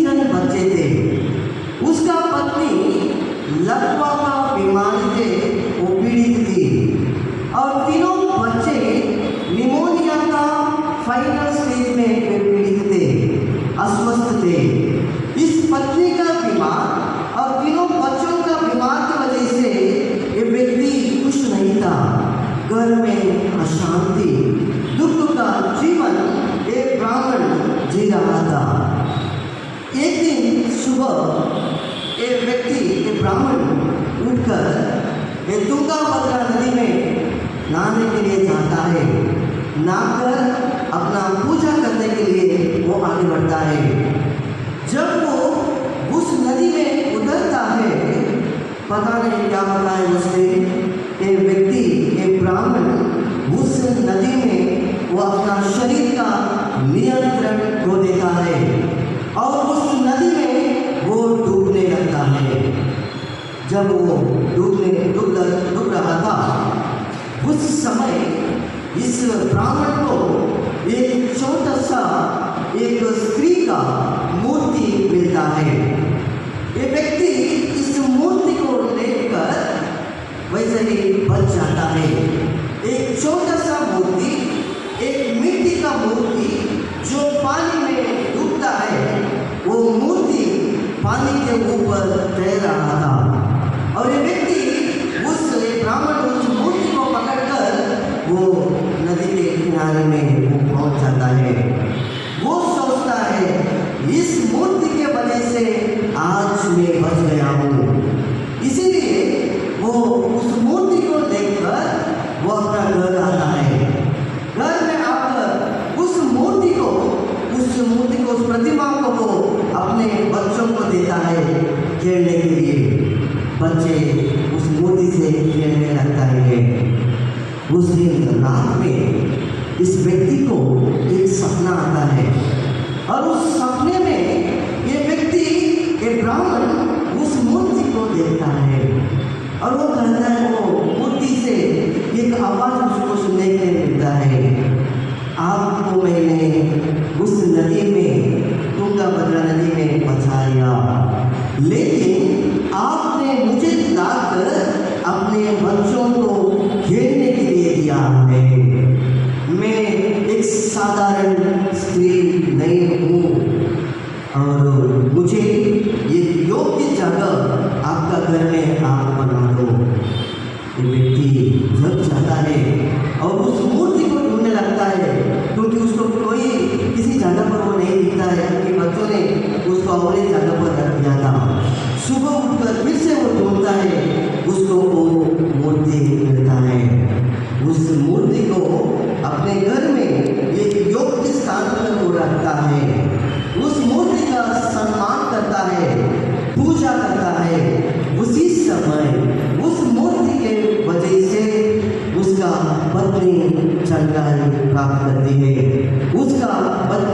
जन बच्चे थे। उसका पत्नी लकवा का बीमारी से वो पीड़ित थी और तीनों बच्चे निमोनिया का फाइनल स्टेज में पीड़ित थे, अस्वस्थ थे। इस पत्नी का बीमार और तीनों बच्चों का बीमार की वजह से ये व्यक्ति खुश नहीं था। घर में अशांति, दुख का जीवन एक ब्राह्मण जी रहा था। एक दिन सुबह एक व्यक्ति, एक ब्राह्मण उठकर एक तुंगाभद्रा नदी में नहाने के लिए जाता है। नहाकर अपना पूजा करने के लिए वो आगे बढ़ता है। जब वो उस नदी में उतरता है, पता नहीं क्या होता है उससे, एक व्यक्ति, एक ब्राह्मण उस नदी में वो अपना शरीर का नियंत्रण खो देता है और उस नदी में वो डूबने लगता है। जब वो डूब रहा था, उस समय इस ब्राह्मण को एक छोटा सा एक स्त्री का मूर्ति मिलता है। ये व्यक्ति इस मूर्ति को देखकर वैसे ही बच जाता है। एक छोटा सा मूर्ति, एक मिट्टी का मूर्ति जो पानी में डूबता है, वो मूर्ति पानी के ऊपर तैर रहा था और ये व्यक्ति उस ब्राह्मण उस मूर्ति को पकड़कर वो नदी के किनारे में पहुंच जाता है। वो सोचता है इस मूर्ति के वजह से आज मैं बच गया हूँ। इसीलिए वो उस मूर्ति को देखकर वो अपना घर आता है। घर में आकर उस मूर्ति को, उस प्रतिमा को वो अपने बच्चों को देता है खेलने के लिए। बच्चे उस मूर्ति से खेलने लगता है। उस दिन रात में इस व्यक्ति को एक सपना आता है और उस सपने में ये व्यक्ति, एक ब्राह्मण उस मूर्ति को देखता है और वो कहता है, वो मूर्ति से एक आवाज उसको सुनने के लिए मिलता है, आपको मैंने उस नदी में, तुंगाभद्रा नदी में बचाया, लेकिन आपने मुझे लाकर अपने बच्चों को खेलने के लिए दिया है। मैं एक साधारण स्त्री नहीं हूँ और मुझे ये योग्य जगह आपका घर में आप बना दो। ये व्यक्ति जब जाता है और उस मूर्ति को ढूंढने लगता है, क्योंकि उसको कोई किसी जगह पर वो नहीं दिखता है, क्योंकि बच्चों ने उसको और एक जगह पर रख दिया था। सुबह उठकर फिर से वो ढूंढता है, उसको वो मूर्ति मिलता है। उस मूर्ति को अपने घर में एक योग्य स्थान पर वो रखता है। उस मूर्ति का सम्मान करता है, पूजा करता है। उसी समय उस मूर्ति के वजह से उसका पत्नी चंगाई प्राप्त करती है, उसका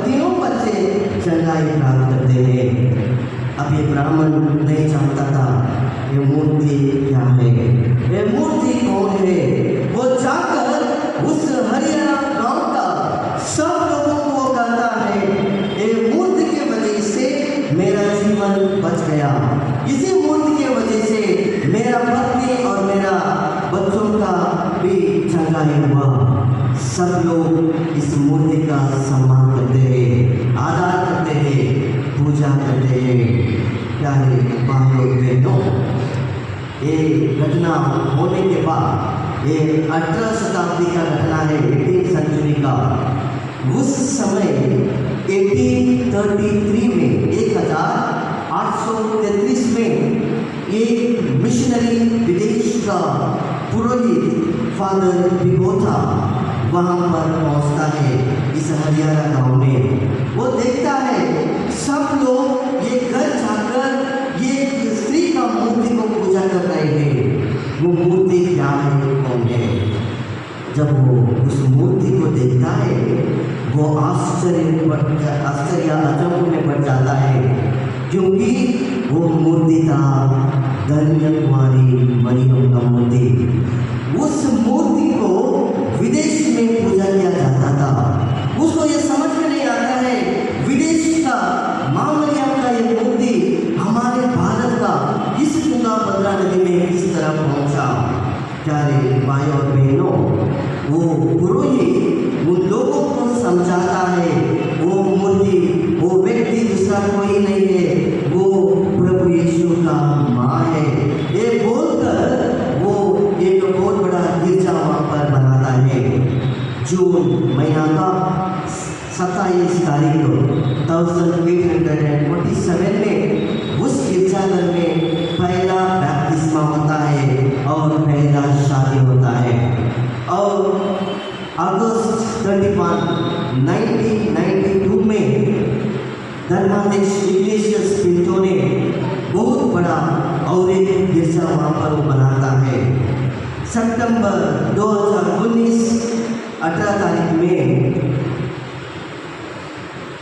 तीनों बच्चे चंगाई प्राप्त करते हैं। अब ये ब्राह्मण नहीं जानता था ये मूर्ति क्या है, ये मूर्ति कौन है। वो जाकर उस हरियाणा गांव का सब लोगों को कहता है, ये मूर्ति के वजह से मेरा जीवन बच गया, इसी मूर्ति के वजह से मेरा पत्नी और मेरा बच्चों का भी चंगाई हुआ। सब लोग इस मूर्ति का सम्मान करते हैं, आदर करते हैं, पूजा करते हैं। क्या है भाइयों बहनों, ये घटना होने के बाद, ये 18 शताब्दी का घटना है, 18 सेंचुरी का। उस समय 1833 में 1833 में एक मिशनरी विदेश का पुरोहित फादर बिगोथा वहाँ पर पहुँचता है इस हरियाणा गांव में। वो देखता है सब लोग ये घर जाकर ये स्त्री का मूर्ति को पूजा कर रहे हैं। वो मूर्ति क्या है, कौन है? जब वो उस मूर्ति को देखता है, वो आश्चर्य अचंभ में पड़ जाता है, क्योंकि वो मूर्ति था धन्य कुमारी मरियम का मूर्ति। उस मूर्ति को विदेश में पूजा किया जाता था। उसको ये समझ में नहीं आता है विदेश का माँ मरियम का ये प्यारे भाई और बहनों, वो पुरोहित उन लोगों को समझाता है वो मूर्ति, वो व्यक्ति दूसरा कोई नहीं है, वो प्रभु यीशु का माँ है। ये बोलकर वो एक बहुत बड़ा गिरजा वहाँ पर बनाता है। जून महीना का 27 तारीख को 1847 में उस गिरजाघर में पहला बैप्तिस्मा होता है और पहला शादी होता है। और अगस्त 31, 1992 में धर्माध्यक्ष इग्लेसियस पिंटो ने बहुत बड़ा और एक गिरजा वहाँ पर बनाता है। सितंबर 2019 18 तारीख में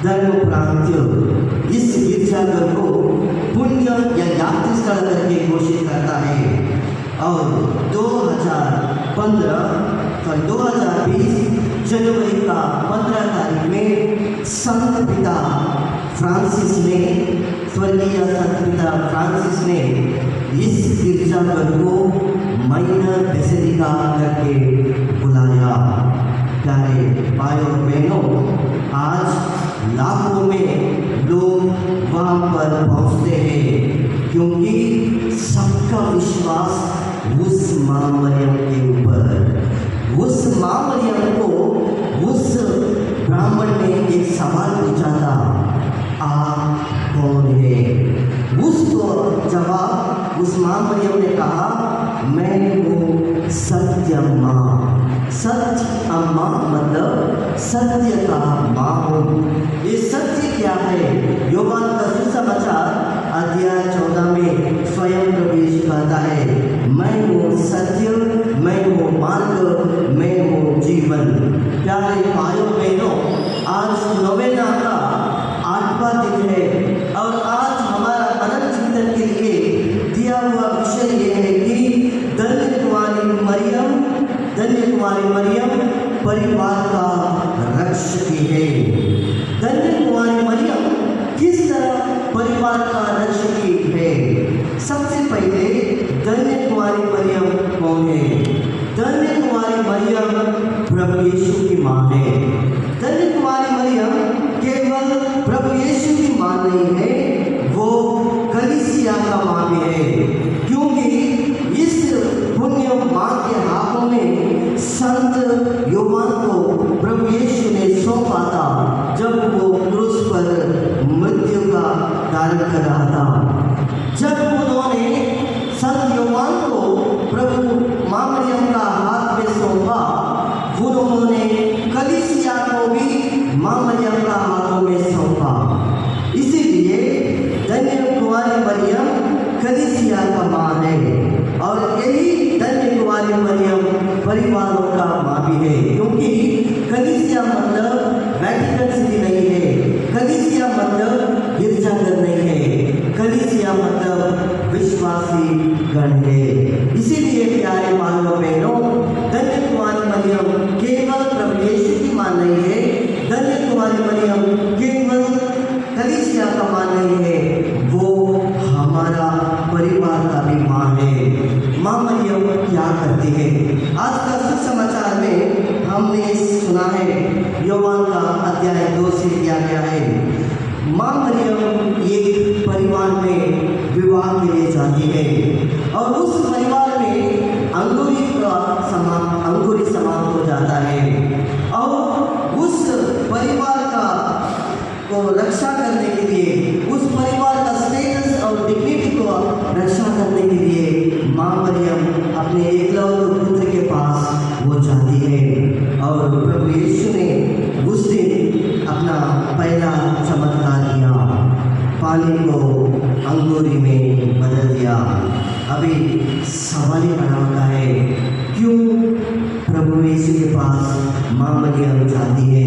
धर्म प्रांत इस गिरजाघर को पुण्य या यात्री स्थल करके घोषित करता है। और 2020 जनवरी का 15 तारीख में संत पिता फ्रांसिस ने, स्वर्गीय संत पिता फ्रांसिस ने इस गिरजाघर को माइनर बेसिलिका करके बुलाया। प्यारे भाई और बहनों, आज लाखों में लोग वहाँ पर पहुँचते हैं क्योंकि सबका विश्वास उस माँ मरियम के ऊपर। उस माँ मरियम को उस ब्राह्मण ने एक सवाल पूछा था, आप कौन है? उसको जवाब उस माँ मरियम ने कहा, मैं हूँ सत्य माँ। सत्य अम्मा मतलब सत्य का माँ हूँ। ये सत्य क्या है? योहान का सुसमाचार अध्याय 14 में स्वयं प्रभु यीशु कहता है, मैं हूँ सत्य, मैं हूँ मार्ग, मैं हूँ जीवन। प्यारे भाइयों बहनों, आज नोवेना का 8वां दिन है और आज हमारा अनंत चिंतन के लिए दिया हुआ विषय ये है कि धन्य कुमारी मरियम परिवार का रक्षकी है। धन्य कुमारी मरियम किस तरह परिवार का रक्षकी है? सबसे पहले धन्य कुमारी मरियम कौन है? धन्य कुमारी मरियम प्रभु यीशु की माँ है। धन्य कुमारी मरियम केवल प्रभु यीशु की माँ नहीं है, वो कलीसिया का माँ भी है, क्योंकि इस पुण्य माँ के हाथों में संत योहान को प्रभु यीशु ने सौंपा था जब वो क्रूस पर मृत्यु का धारण कर रहा था। जब उन्होंने संत योहान को प्रभु माँ मरियम का हाथ में सौंपा, उन्होंने कलीसिया को भी माँ मरियम का हाथों में सौंपा। इसीलिए धन्य कुमारी मरियम कलीसिया का माँ है और यही धन्य कुमारी मरियम परिवारों का माँ भी है, क्योंकि कलीसिया मतलब वैटिकन सिटी नहीं है, कलीसिया मतलब गिरजाघर नहीं है, कलीसिया मतलब विश्वासी गण है। इसीलिए प्यारे भाइयों बहनों, धन्य कुमारी मरियम केवल प्रभु यीशु की माँ नहीं है, धन्य कुमारी मरियम केवल कलीसिया का माँ नहीं है, वो हमारा परिवार का भी माँ है। माँ मरियम क्या करती है? आज का सुसमाचार में हमने सुना है, योहान का अध्याय 2 से किया गया है। माँ मरियम एक परिवार में विवाह के लिए जाती है और उस परिवार में अंगूरी समाप्त हो जाता है और उस परिवार का को रक्षा करने के लिए, उस परिवार का स्टेटस और डिग्निटी को रक्षा करने के लिए माँ मरियम अपने एकलौते पुत्र के पास वो जाती है और प्रभु यीशु ने उस दिन अपना पहला चमत्कार किया, पानी को अंगूरी में बदल दिया। अभी सवाल ही खड़ा होता है, क्यों प्रभु यीशु के पास माँ मरियम जाती है?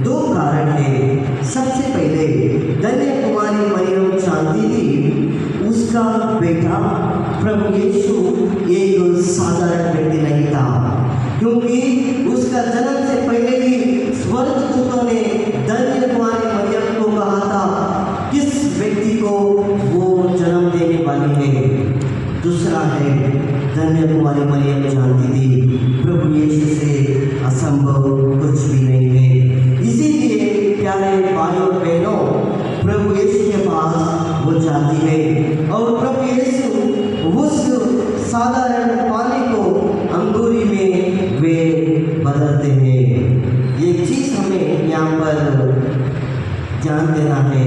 2 कारण है। सबसे पहले धन्य कुमारी मरियम जानती थी उसका बेटा प्रभु यीशु एक साधारण व्यक्ति नहीं था, क्योंकि उसका जन्म से पहले ही स्वर्गदूतों ने धन्य कुमारी मरियम को कहा था किस व्यक्ति को वो जन्म देने वाली है। दूसरा है, धन्य कुमारी मरियम जानती थी प्रभु यीशु से असंभव कुछ भी नहीं है। इसीलिए प्यारे भाइयों बहनों, प्रभु यीशु के पास वो जाती है और प्रभु यीशु उस साधारण पानी को अंगूरी में वे बदलते हैं। ये चीज़ हमें यहाँ पर ध्यान देना है।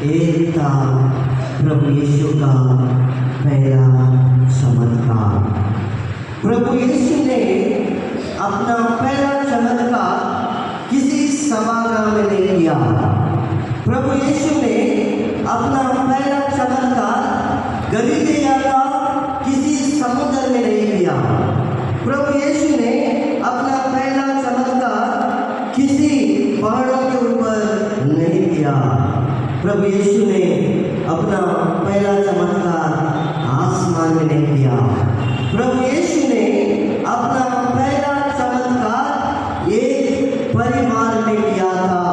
एक था प्रभु यीशु का पहला चमत्कार। प्रभु यीशु ने अपना पहला चमत्कार किसी सभागार में नहीं किया। प्रभु यीशु ने अपना पहला चमत्कार गलीलिया का किसी समुद्र में नहीं किया। प्रभु यीशु ने अपना पहला चमत्कार किसी पहाड़ों के ऊपर नहीं किया। प्रभु यीशु ने अपना पहला चमत्कार आसमान में नहीं किया। प्रभु यीशु ने अपना पहला चमत्कार एक परिवार में किया था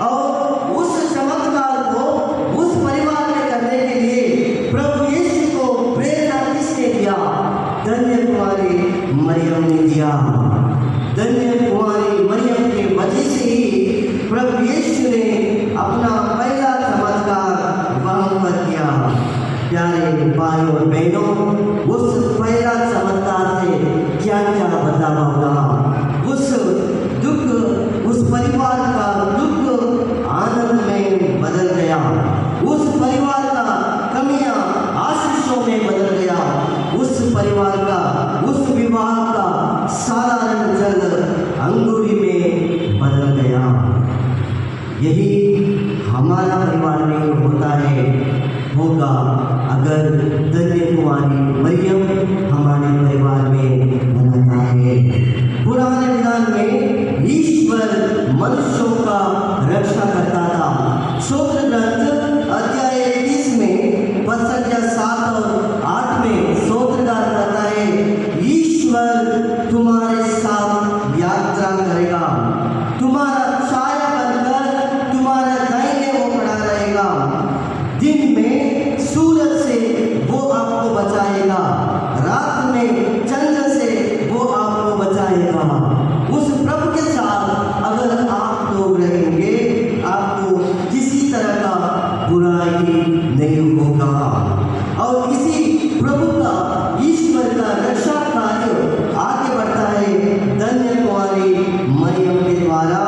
और उस चमत्कार को उस परिवार में करने के लिए प्रभु यीशु को प्रेरणा किसने दिया? धन्य कुमारी मरियम ने दिया। धन्य कुमारी मरियम के वजह से ही प्रभु यीशु ने अपना पहला चमत्कार वहाँ पर किया। प्यारे भाइयों और बहनों, उस पहला चमत्कार से क्या क्या बदलाव होगा? उस दुख, उस परिवार का दुख आनंद में बदल गया। उस परिवार का कमियां आशीषों में बदल गया। उस परिवार का, उस विवाह का साधारण जल अंगूरी में बदल गया। यही हमारा परिवार में होता है, होगा अगर धन्य कुमारी मरियम हमारे परिवार में बनाता है। पुराने विधान में ईश्वर मनुष्यों का रक्षा करता था। स्तोत्र ग्रंथ अध्याय 21 में पद संख्या 7 और 8 में स्तोत्रगार कहता है, ईश्वर तुम्हारे साथ यात्रा करेगा, तुम्हारा छाया बनकर तुम्हारा दाहिने वो खड़ा रहेगा। दिन में सूरज से वो आपको बचाएगा, रात में चंद्र से वो आपको बचाएगा। उस प्रभु के साथ अगर आप लोग रहेंगे, आपको किसी तरह का बुराई नहीं होगा। और इसी प्रभु का, ईश्वर का रक्षा कार्य आगे बढ़ता है धन्य कुमारी मरियम के द्वारा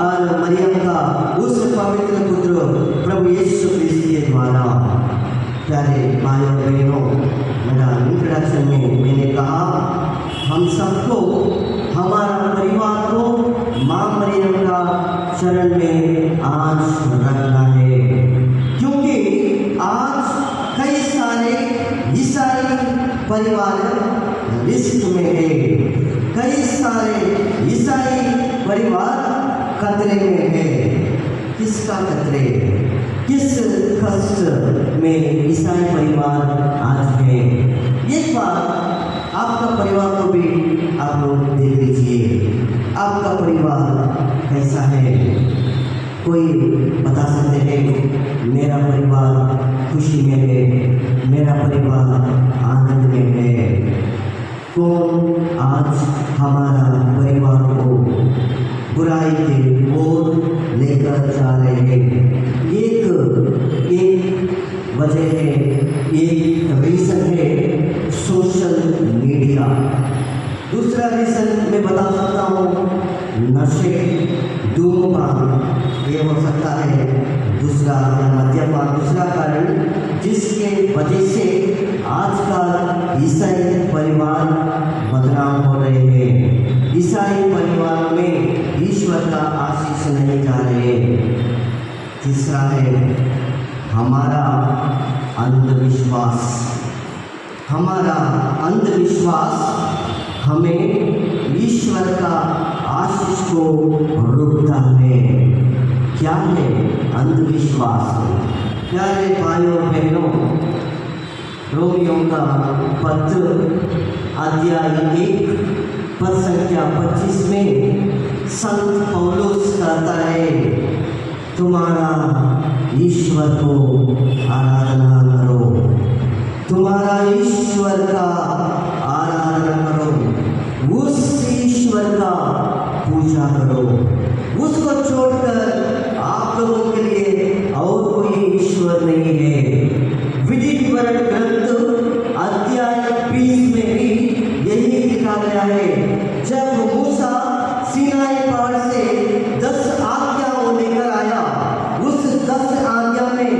और मरियम का उस पवित्र पुत्र प्रभु यीशु क्रिस्त के द्वारा। प्यारे भाइयों बहनों, मेरा इंट्रोडक्शन में मैंने कहा हम सबको, हमारा परिवार को माँ मरियम का चरण में आज रखना है, क्योंकि आज कई सारे ईसाई परिवार रिस्क में है। कई सारे ईसाई परिवार खतरे में है। किसका खतरे? किस कष्ट में ईसाई परिवार आज है? एक बार आपका परिवार को भी आप लोग देख लीजिए। आपका परिवार कैसा है? कोई बता सकते हैं मेरा परिवार खुशी में है, मेरा परिवार आनंद में है। कौन आज हमारा परिवार को बुराई की ओर लेकर जा रहे हैं? एक वजह है, एक रीज़न है सोशल मीडिया। दूसरा रीज़न मैं बता सकता हूँ नशे, धूम्रपान, ये हो सकता है दूसरा, मद्यपान दूसरा कारण, जिसके वजह से आजकल ईसाई परिवार बदनाम हो रहे हैं। ईसाई परिवार में ईश्वर का आशीष नहीं जा रहे। तीसरा है हमारा अंधविश्वास। हमारा अंधविश्वास हमें ईश्वर का आशीष को रोकता है। क्या है अंधविश्वास? प्यारे भाइयों बहनों, रोमियों का पत्र अध्याय 1 पद संख्या 25 में संत पौलुस कहता है, तुम्हारा ईश्वर को आराधना करो, तुम तुम्हारा ईश्वर का आराधना करो, उस ईश्वर का पूजा करो। उसको छोड़कर आप लोगों के लिए और कोई ईश्वर नहीं है। विधि विवरण ग्रंथ अध्याय 20 में भी यही लिखा गया है। जब मूसा सीनाई पहाड़ से 10 आज्ञाओं लेकर आया, उस 10 आज्ञा में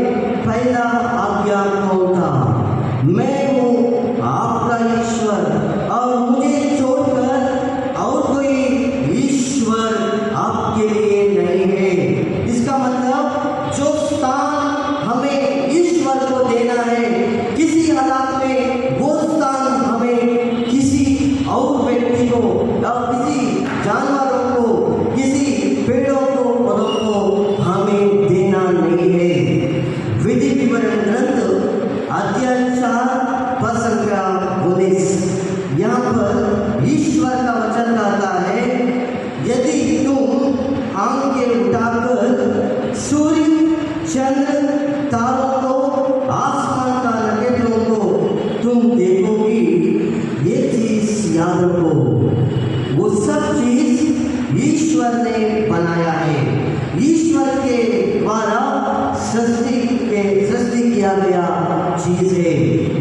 पहला आज्ञा कौन था? मैं हूँ आपका ईश्वर और मुझे छोड़कर और कोई ईश्वर आपके लिए नहीं है। इसका मतलब जो स्थान हमें ईश्वर को देना है, किसी हालात में वो स्थान हमें किसी और व्यक्ति को या किसी जानवरों को, किसी पेड़ों को, पौधों को हमें देना नहीं है। विधि विवरण ग्रंथ अध्याय 4 पद संख्या 19, यहाँ पर ईश्वर का वचन कहता है, यदि तुम आंखें उठाकर सूर्य, चंद्र, तारों को, आसमान का नक्षत्रों को तुम देखोगी, ये चीज याद रखो, वो सब चीज ईश्वर ने बनाया है। ईश्वर के द्वारा सृष्टि किया गया चीज है।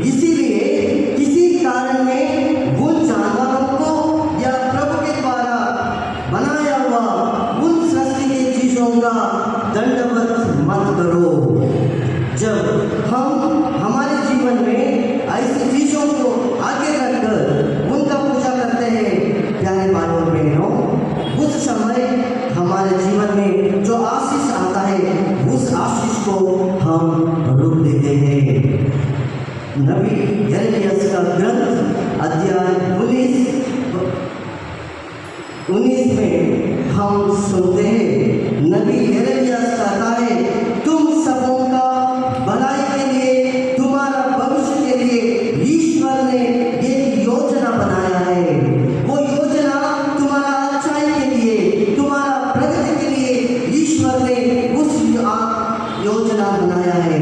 इसीलिए किसी कारण में उन जानवरों को या प्रभु के द्वारा बनाया हुआ उन सृष्टि के चीजों का दंडवत मत करो। जब हम हमारे जीवन में ऐसी चीजों को आगे रखकर उनका पूजा करते हैं, प्यारे भाइयों बहनों, उस समय हमारे जीवन में जो आशीष आता है, उस आशीष को हम रोक देते हैं। नबी यिर्मयाह का ग्रंथ अध्याय 19 में हम सुनते हैं, नबी यिर्मयाह कहता है, तुम सबों का भलाई के लिए, तुम्हारा भविष्य के लिए ईश्वर ने एक योजना बनाया है। वो योजना तुम्हारा अच्छाई के लिए, तुम्हारा प्रगति के लिए ईश्वर ने उस योजना बनाया है।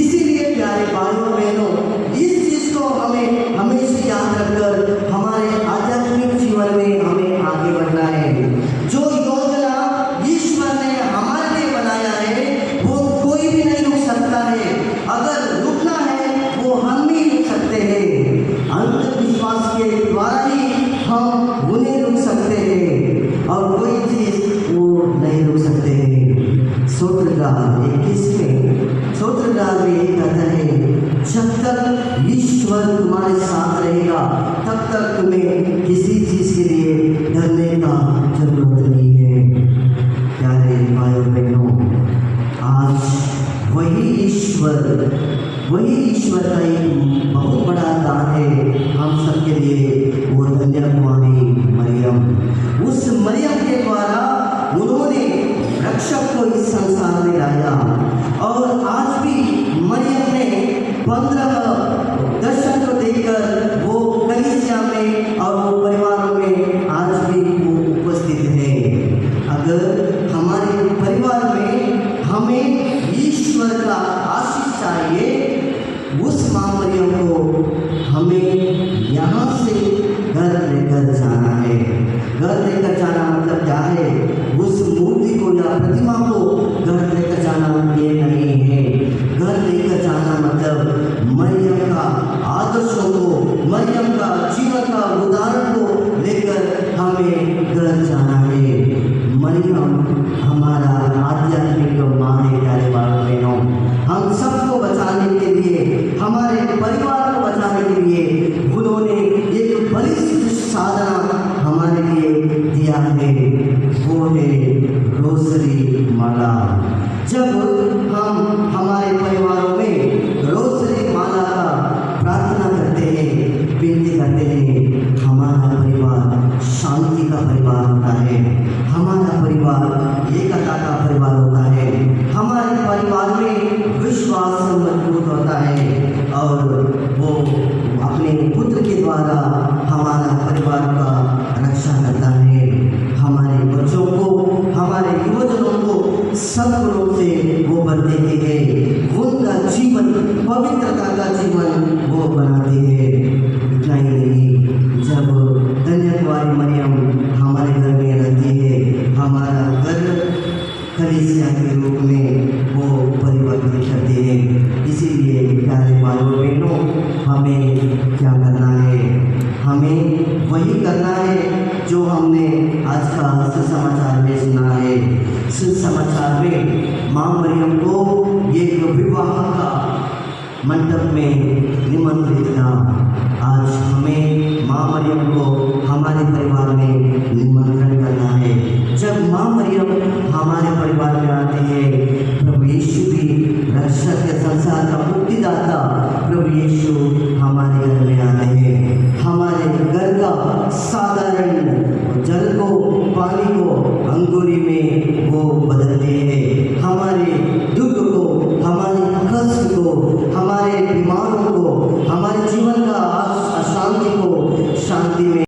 इसीलिए प्यारे भाइयों बहनों, इस चीज को हमें हमेशा याद रखकर हमारे आध्यात्मिक जीवन में हमें आगे बढ़ना है। जो योजना ईश्वर ने हमारे लिए बनाया है, वो कोई भी नहीं रुक सकता है। अगर रुकना है वो हम ही रुक सकते हैं। अंधविश्वास के द्वारा ही हम उन्हें रुक सकते हैं और कोई चीज वो नहीं रुक सकते हैं। सूत्रकार 21 में सूत्रकार में ये कहता है, जब तक ईश्वर तुम्हारे साथ रहेगा तब तक तुम्हें किसी चीज के लिए डरने का जरूरत नहीं है। प्यारे भाइयों बहनों, आज वही ईश्वर का एक बहुत बड़ा दान है हम सबके लिए, वो धन्य कुमारी मरियम। उस मरियम के द्वारा उन्होंने रक्षक को इस संसार में लाया और आज भी मरियम ने 15 दर्शन को देखकर वो कलीसिया में और वो परिवारों में आज भी वो उपस्थित है। अगर हमारे परिवार में हमें ईश्वर का आशीष चाहिए, उस माँ मरियम को हमें यहाँ से घर लेकर जाना है। घर लेकर जाना मतलब क्या है? उस मूर्ति को या प्रतिमा को घर लेकर जाना ये नहीं है। घर लेकर जाना मतलब मरियम का आदर्शों को, मरियम का जीवन का उदाहरण को लेकर हमें घर जाना है। मरियम हमारा आध्यात्मिक माँ है। प्यारे बहनों, हम सबको बचाने के लिए, हमारे परिवार को बचाने के लिए उन्होंने एक बलिष्ठ साधना हमारे लिए दिया है, वो है मंडप में निमंत्रित किया। आज हमें माँ मरियम को हमारे परिवार में निमंत्रण करना है। जब माँ मरियम हमारे परिवार में आती है, प्रभु यीशु की रक्षक के संसार का मुक्तिदाता प्रभु यीशु हमारे घर में आते हैं। हमारे घर का साधारण जल को, पानी को अंगूरी में वो बदलते हैं। हमारे दुख को, हमारे कष्ट को, हमारे बीमारों को, हमारे जीवन का अशांति को शांति में